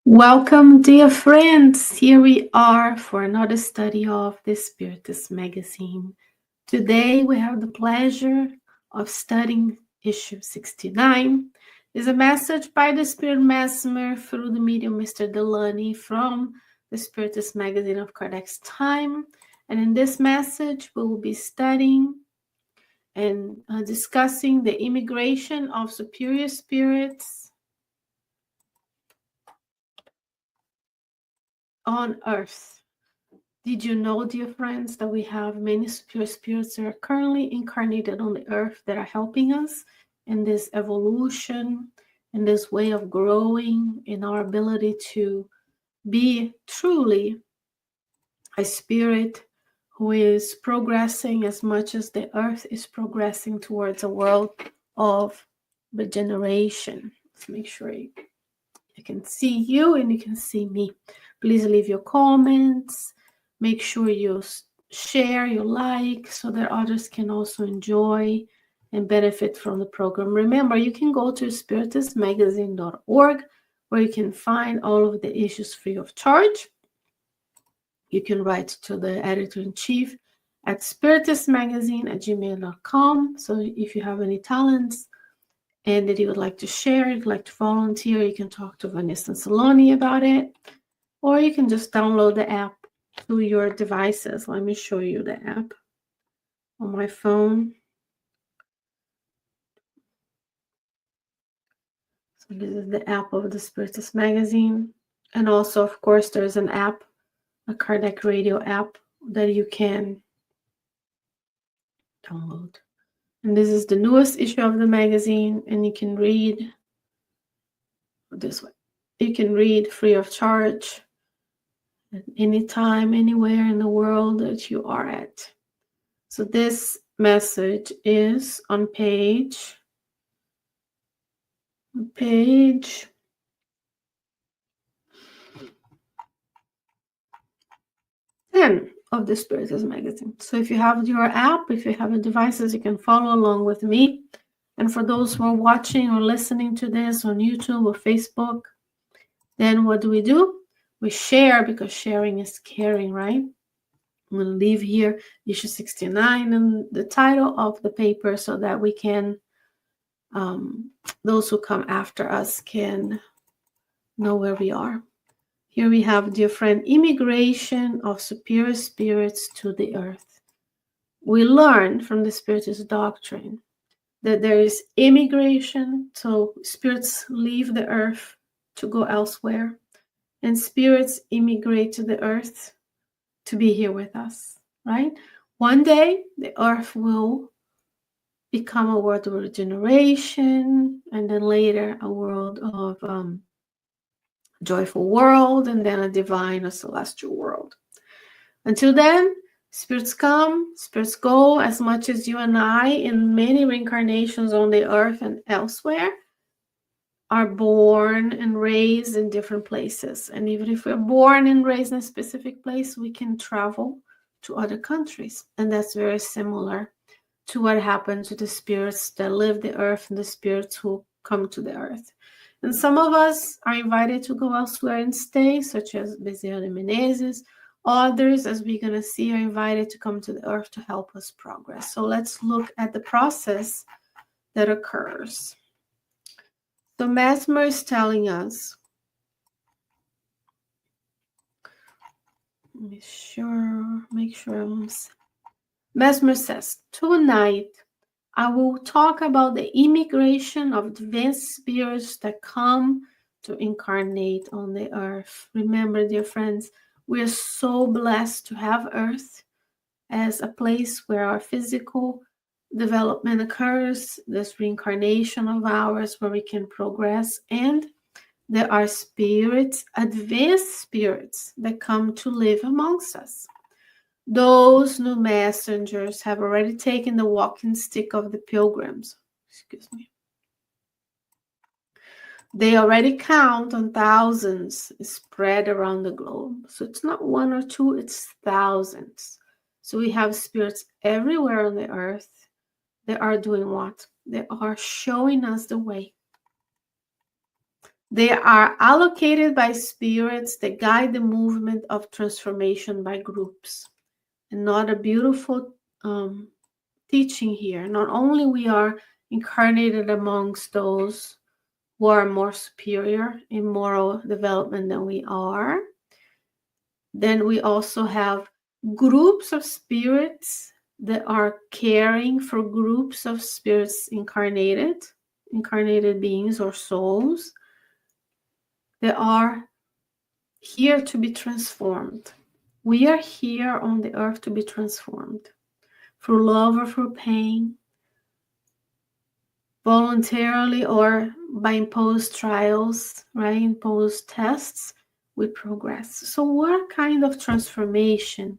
Welcome, dear friends. Here we are for another study of the Spiritist magazine. Today we have the pleasure of studying issue 69. It's a message by the Spirit Mesmer through the medium Mr. Delanne from the Spiritist magazine of Kardec's time. And in this message, we will be studying and discussing the immigration of superior spirits on earth. Did you know, dear friends, that we have many superior spirits that are currently incarnated on the earth that are helping us in this evolution, in this way of growing, in our ability to be truly a spirit who is progressing as much as the earth is progressing towards a world of regeneration. Let's make sure I can see you and you can see me. Please leave your comments. Make sure you share, you like, so that others can also enjoy and benefit from the program. Remember, you can go to spiritistmagazine.org where you can find all of the issues free of charge. You can write to the editor-in-chief at spiritistmagazine@gmail.com. So if you have any talents and that you would like to share, you'd like to volunteer, you can talk to Vanessa and Saloni about it, or you can just download the app to your devices. Let me show you the app on my phone. So this is the app of the Spiritist magazine. And also, of course, there's an app, a Kardec radio app that you can download. And this is the newest issue of the magazine, and you can read this way. You can read free of charge at any time, anywhere in the world that you are at. So this message is on page 10 of the Spiritist magazine. So if you have your app, if you have your devices, you can follow along with me. And for those who are watching or listening to this on YouTube or Facebook, then what do? We share, because sharing is caring, right? I'm going to leave here issue 69 and the title of the paper so that we can, those who come after us can know where we are. Here we have different immigration of superior spirits to the earth. We learn from the Spiritist doctrine that there is immigration, so spirits leave the earth to go elsewhere, and spirits immigrate to the earth to be here with us, right? One day, the earth will become a world of regeneration, and then later a world of joyful world, and then a divine or celestial world. Until then, spirits come, spirits go, as much as you and I, in many reincarnations on the earth and elsewhere, are born and raised in different places. And even if we're born and raised in a specific place, we can travel to other countries. And that's very similar to what happened to the spirits that live the earth and the spirits who come to the earth. And some of us are invited to go elsewhere and stay, such as Bezerra de Menezes. Others, as we're going to see, are invited to come to the earth to help us progress. So let's look at the process that occurs. So Mesmer is telling us, make sure Mesmer says, tonight I will talk about the immigration of advanced spirits that come to incarnate on the earth. Remember, dear friends, we are so blessed to have earth as a place where our physical development occurs, this reincarnation of ours where we can progress, and there are spirits, advanced spirits, that come to live amongst us. Those new messengers have already taken the walking stick of the pilgrims. Excuse me. They already count on thousands spread around the globe. So it's not one or two, it's thousands. So we have spirits everywhere on the earth. They are doing what? They are showing us the way. They are allocated by spirits that guide the movement of transformation by groups. Another beautiful teaching here. Not only we are incarnated amongst those who are more superior in moral development than we are, then we also have groups of spirits that are caring for groups of spirits incarnated beings or souls that are here to be transformed. We are here on the earth to be transformed through love or through pain, voluntarily or by imposed trials, right? Imposed tests, we progress. So, what kind of transformation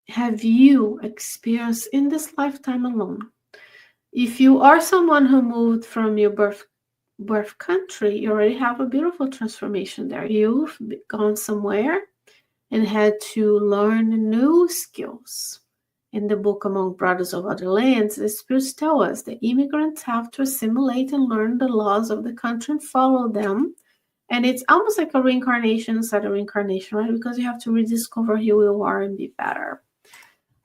have you experienced in this lifetime alone? If you are someone who moved from your birth country, you already have a beautiful transformation there. You've gone somewhere and had to learn new skills. In the book Among Brothers of Other Lands, the spirits tell us that immigrants have to assimilate and learn the laws of the country and follow them. And it's almost like a reincarnation inside a reincarnation, right? Because you have to rediscover who you are and be better.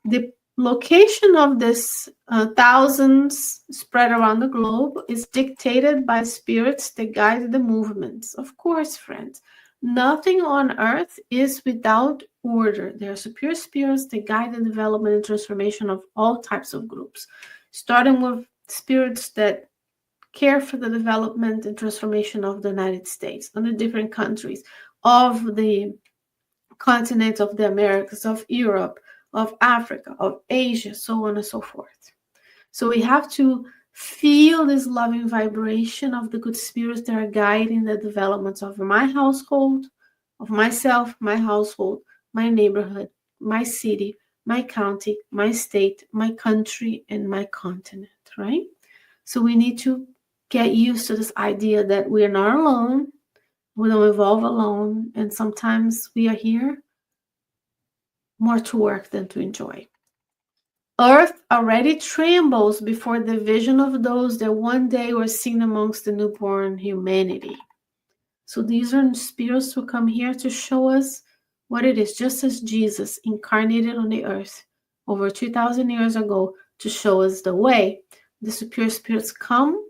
The location of this thousands spread around the globe is dictated by spirits that guide the movements. Of course, friends, nothing on earth is without order. There are superior spirits that guide the development and transformation of all types of groups, starting with spirits that care for the development and transformation of the United States, of the different countries, of the continent of the Americas, of Europe, of Africa, of Asia, so on and so forth. So we have to feel this loving vibration of the good spirits that are guiding the development of my household, of myself, my household, my neighborhood, my city, my county, my state, my country, and my continent, right? So we need to get used to this idea that we are not alone, we don't evolve alone, and sometimes we are here more to work than to enjoy. Earth already trembles before the vision of those that one day were seen amongst the newborn humanity. So these are spirits who come here to show us what it is, just as Jesus incarnated on the earth over 2,000 years ago to show us the way. The superior spirits come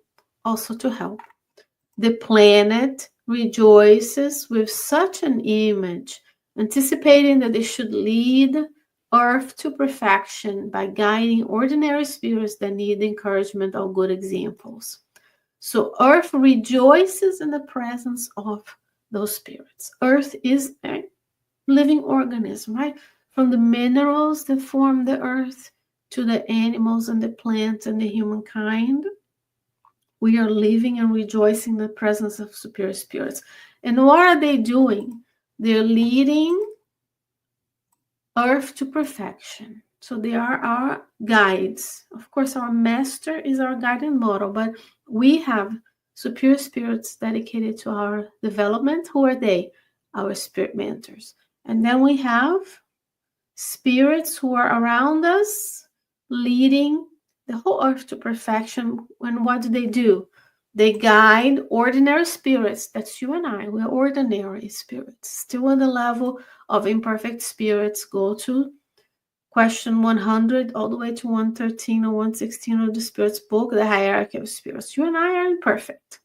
also to help. The planet rejoices with such an image, anticipating that they should lead Earth to perfection by guiding ordinary spirits that need the encouragement of good examples. So Earth rejoices in the presence of those spirits. Earth is a living organism, right? From the minerals that form the earth to the animals and the plants and the humankind, we are living and rejoicing in the presence of superior spirits. And what are they doing? They're leading earth to perfection. So they are our guides. Of course, our master is our guiding model, but we have superior spirits dedicated to our development. Who are they? Our spirit mentors. And then we have spirits who are around us, leading the whole earth to perfection. And what do? They guide ordinary spirits. That's you and I. We're ordinary spirits. Still on the level of imperfect spirits. Go to question 100 all the way to 113 or 116 of the Spirit's book, the hierarchy of spirits. You and I are imperfect.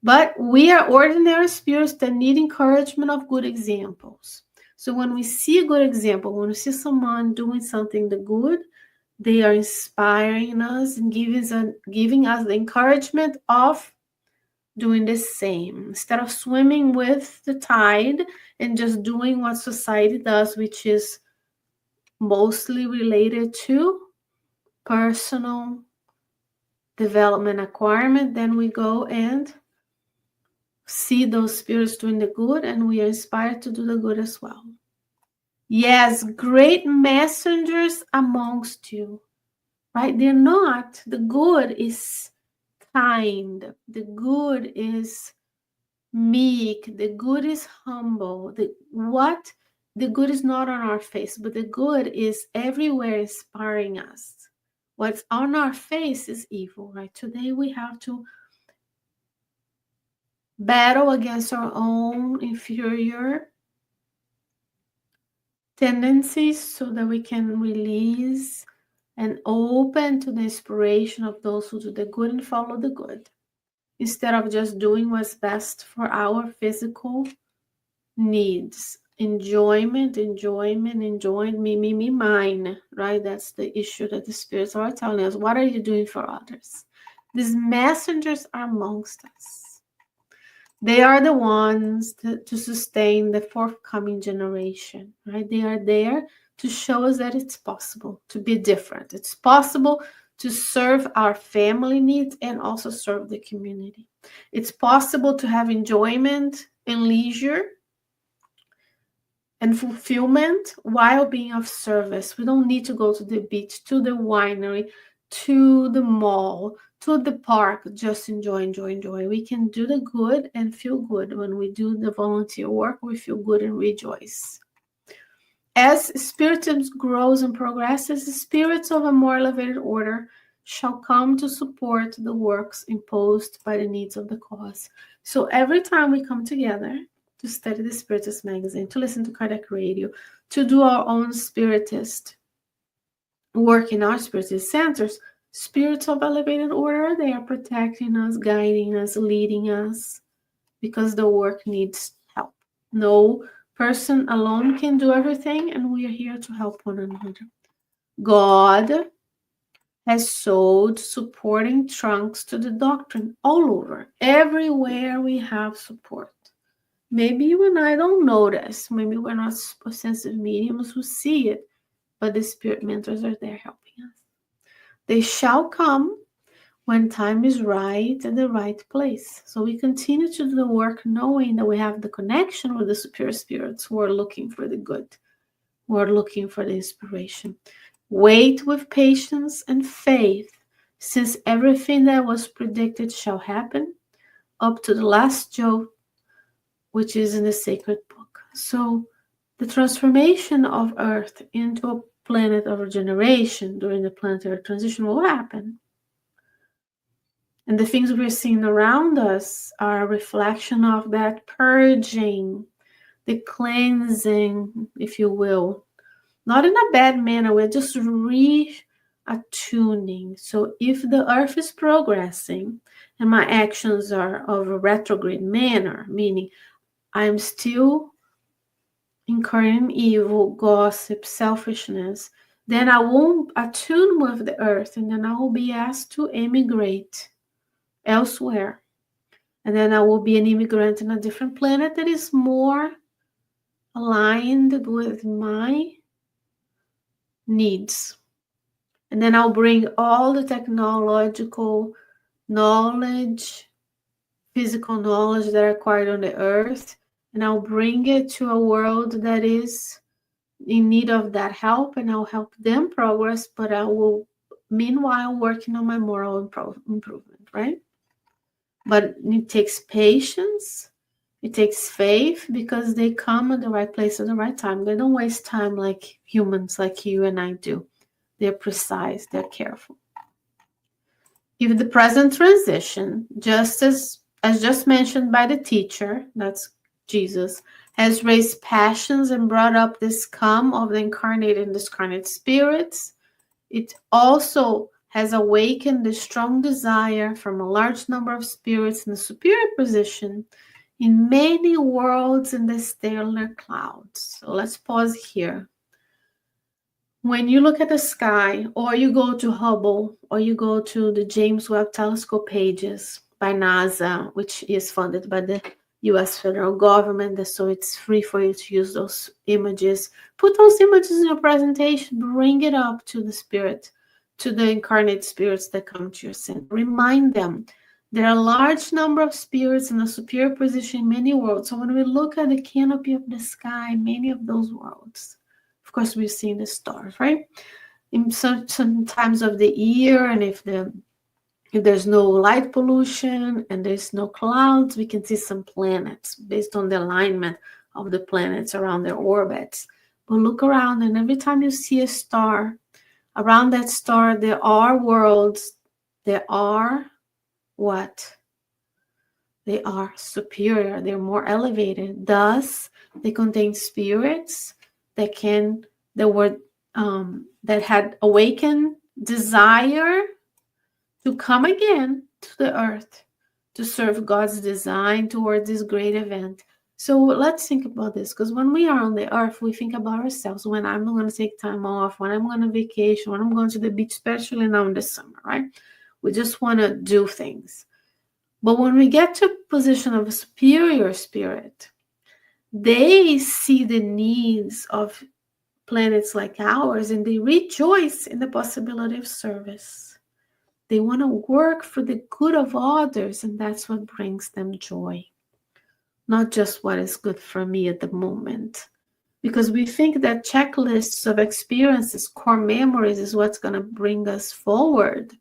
But we are ordinary spirits that need encouragement of good examples. So when we see a good example, when we see someone doing something good, they are inspiring us and giving us the encouragement of doing the same. Instead of swimming with the tide and just doing what society does, which is mostly related to personal development acquirement, then we go and see those spirits doing the good, and we are inspired to do the good as well. Yes, great messengers amongst you, right? They're not. The good is kind. The good is meek. The good is humble. The good is not on our face, but the good is everywhere inspiring us. What's on our face is evil, right? Today we have to battle against our own inferior tendencies so that we can release and open to the inspiration of those who do the good and follow the good, instead of just doing what's best for our physical needs. Enjoyment, me, mine, right? That's the issue that the spirits are telling us. What are you doing for others? These messengers are amongst us. They are the ones to sustain the forthcoming generation, right? They are there to show us that it's possible to be different. It's possible to serve our family needs and also serve the community. It's possible to have enjoyment and leisure and fulfillment while being of service. We don't need to go to the beach, to the winery, to the mall, to the park, just enjoy. We can do the good and feel good. When we do the volunteer work, we feel good and rejoice. As Spiritism grows and progresses, the spirits of a more elevated order shall come to support the works imposed by the needs of the cause. So every time we come together to study the Spiritist magazine, to listen to Kardec radio, to do our own Spiritist work in our Spiritist centers, spirits of elevated order, they are protecting us, guiding us, leading us, because the work needs help. No person alone can do everything, and we are here to help one another. God has sowed supporting trunks to the doctrine all over. Everywhere we have support. Maybe you and I don't notice. Maybe we're not sensitive mediums who see it, but the spirit mentors are there helping us. They shall come when time is right at the right place. So we continue to do the work knowing that we have the connection with the superior spirits who are looking for the good, who are looking for the inspiration. Wait with patience and faith, since everything that was predicted shall happen up to the last joke, which is in the sacred book. So the transformation of Earth into a planet of regeneration during the planetary transition will happen. And the things we're seeing around us are a reflection of that purging, the cleansing, if you will. Not in a bad manner, we're just reattuning. So if the earth is progressing and my actions are of a retrograde manner, meaning I'm still incurring evil, gossip, selfishness, then I won't attune with the earth, and then I will be asked to emigrate elsewhere. And then I will be an immigrant in a different planet that is more aligned with my needs. And then I'll bring all the technological knowledge, physical knowledge that I acquired on the earth, and I'll bring it to a world that is in need of that help, and I'll help them progress, but I will meanwhile working on my moral improvement, right? But it takes patience, it takes faith, because they come at the right place at the right time. They don't waste time like humans like you and I do. They're precise, they're careful. If the present transition, just as just mentioned by the teacher, that's Jesus, has raised passions and brought up the scum of the incarnated and discarnate spirits, it also has awakened the strong desire from a large number of spirits in the superior position in many worlds in the stellar clouds. So let's pause here. When you look at the sky, or you go to Hubble, or you go to the James Webb Telescope pages by NASA, which is funded by the US federal government, so it's free for you to use those images. Put those images in your presentation, bring it up to the spirit, to the incarnate spirits that come to your center. Remind them there are a large number of spirits in a superior position in many worlds. So when we look at the canopy of the sky, many of those worlds, of course, we've seen the stars, right? In certain times of the year, and if there's no light pollution and there's no clouds, we can see some planets based on the alignment of the planets around their orbits. But look around, and every time you see a star, around that star, there are worlds. There are what? They are superior. They're more elevated. Thus, they contain spirits that can, that had awakened desire to come again to the earth to serve God's design towards this great event. So let's think about this, because when we are on the earth, we think about ourselves. When I'm going to take time off, when I'm going to vacation, when I'm going to the beach, especially now in the summer, right? We just want to do things. But when we get to a position of a superior spirit, they see the needs of planets like ours and they rejoice in the possibility of service. They want to work for the good of others, and that's what brings them joy. Not just what is good for me at the moment. Because we think that checklists of experiences, core memories, is what's going to bring us forward.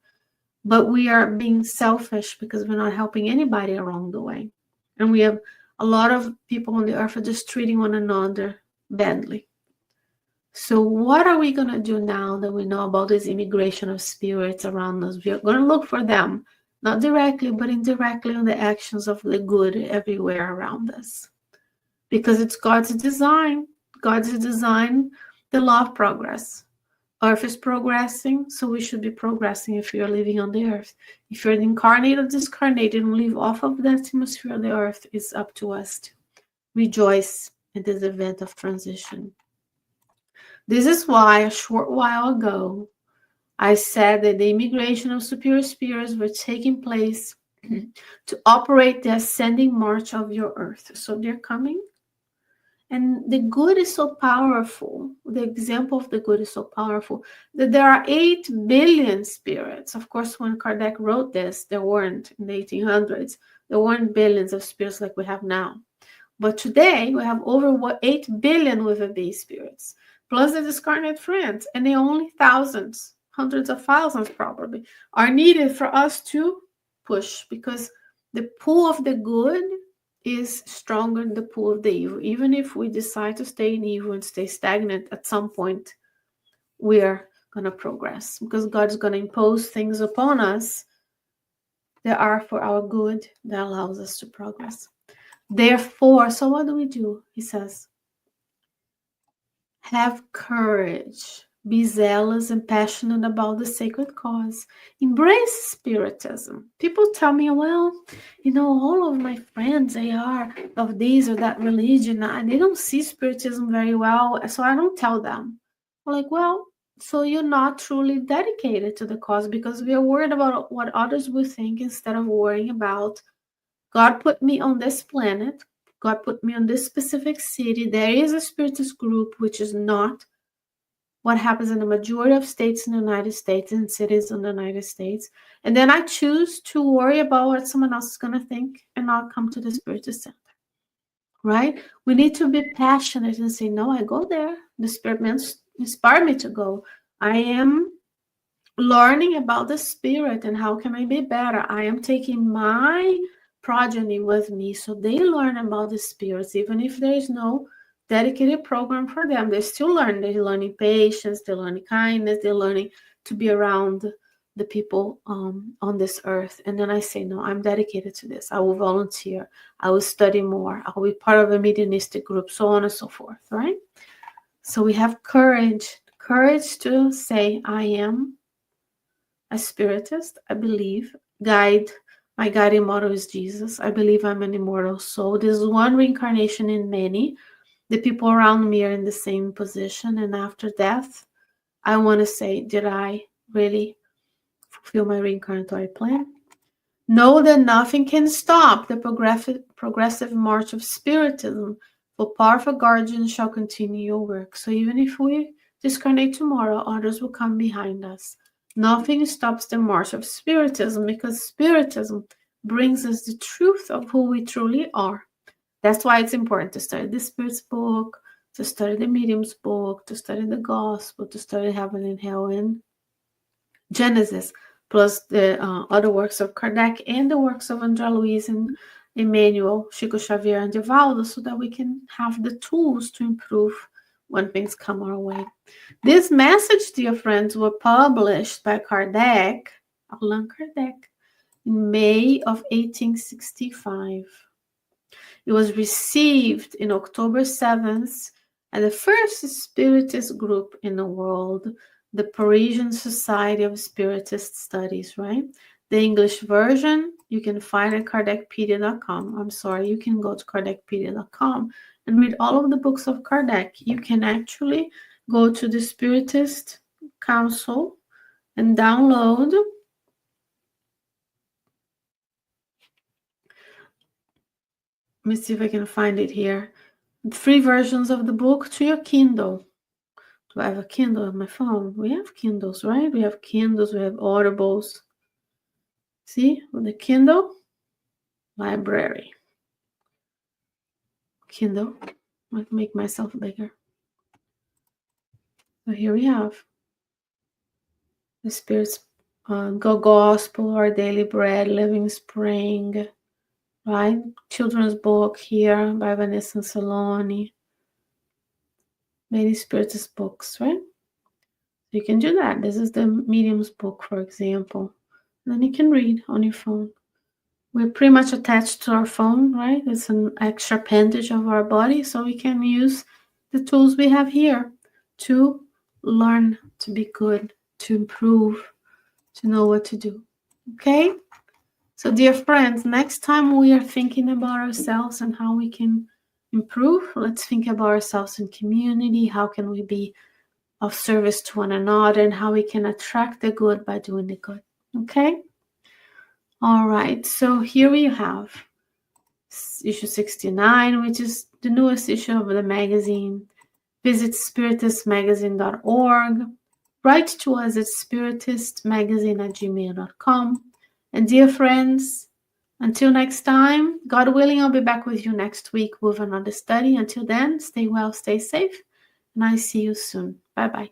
But we are being selfish because we're not helping anybody along the way. And we have a lot of people on the earth are just treating one another badly. So what are we going to do now that we know about this immigration of spirits around us? We are going to look for them, not directly, but indirectly on the actions of the good everywhere around us. Because it's God's design. God's design, the law of progress. Earth is progressing, so we should be progressing if you're living on the earth. If you're incarnate or discarnated and live off of the atmosphere of the earth, it's up to us to rejoice in this event of transition. This is why a short while ago, I said that the immigration of superior spirits were taking place to operate the ascending march of your earth. So they're coming. And the good is so powerful. The example of the good is so powerful that there are 8 billion spirits. Of course, when Kardec wrote this, there weren't in the 1800s. There weren't billions of spirits like we have now. But today, we have over 8 billion with a B spirits, plus the discarnate friends. And they only thousands, hundreds of thousands probably, are needed for us to push, because the pull of the good is stronger than the pull of the evil. Even if we decide to stay in evil and stay stagnant, at some point we're going to progress, because God's going to impose things upon us that are for our good, that allows us to progress. Therefore, so what do? He says, have courage, be zealous and passionate about the sacred cause. Embrace Spiritism. People tell me, well, all of my friends, they are of this or that religion, and they don't see Spiritism very well, so I don't tell them. I'm like, well, so you're not truly dedicated to the cause, because we are worried about what others will think instead of worrying about, God put me on this planet. God put me on this specific city. There is a Spiritist group, which is not what happens in the majority of states in the United States and cities in the United States. And then I choose to worry about what someone else is going to think and not come to the Spiritist Center. Right? We need to be passionate and say, no, I go there. The Spirit inspired me to go. I am learning about the Spirit and how can I be better. I am taking my progeny with me, so they learn about the spirits. Even if there is no dedicated program for them, they still learn. They're learning patience, they're learning kindness, they're learning to be around the people on this earth. And then I say, no, I'm dedicated to this. I will volunteer. I will study more. I will be part of a mediumistic group, so on and so forth, right? So we have courage to say, I am a Spiritist. I believe my guiding model is Jesus. I believe I'm an immortal soul. There's one reincarnation in many. The people around me are in the same position. And after death, I want to say, did I really fulfill my reincarnatory plan? Know that nothing can stop the progressive march of Spiritism, for powerful guardians shall continue your work. So even if we discarnate tomorrow, others will come behind us. Nothing stops the march of Spiritism, because Spiritism brings us the truth of who we truly are. That's why it's important to study the Spirit's book, to study the Medium's book, to study the Gospel, to study Heaven and Hell and Genesis, plus the other works of Kardec and the works of André Luiz and Emmanuel, Chico Xavier, and Divaldo, so that we can have the tools to improve when things come our way. This message, dear friends, was published by Kardec, Allan Kardec, in May of 1865. It was received in October 7th at the first Spiritist group in the world, the Parisian Society of Spiritist Studies, right? The English version you can find at kardecpedia.com. I'm sorry, you can go to kardecpedia.com and read all of the books of Kardec. You can actually go to the Spiritist Council and download let me see if I can find it here. 3 versions of the book to your Kindle. Do I have a Kindle on my phone? We have Kindles, right? We have Kindles, we have Audibles. See, with the Kindle, library. Kindle. Might make myself bigger. So here we have the Spirit's Gospel, Our Daily Bread, Living Spring, right? Children's book here by Vanessa Saloni. Many Spiritist books, right? You can do that. This is the Medium's book, for example. And then you can read on your phone. We're pretty much attached to our phone, right? It's an extra appendage of our body, so we can use the tools we have here to learn to be good, to improve, to know what to do. Okay? So, dear friends, next time we are thinking about ourselves and how we can improve, let's think about ourselves in community. How can we be of service to one another and how we can attract the good by doing the good? Okay? All right. So, here we have issue 69, which is the newest issue of the magazine. Visit spiritistmagazine.org. Write to us at spiritistmagazine@gmail.com. And dear friends, until next time, God willing, I'll be back with you next week with another study. Until then, stay well, stay safe, and I see you soon. Bye-bye.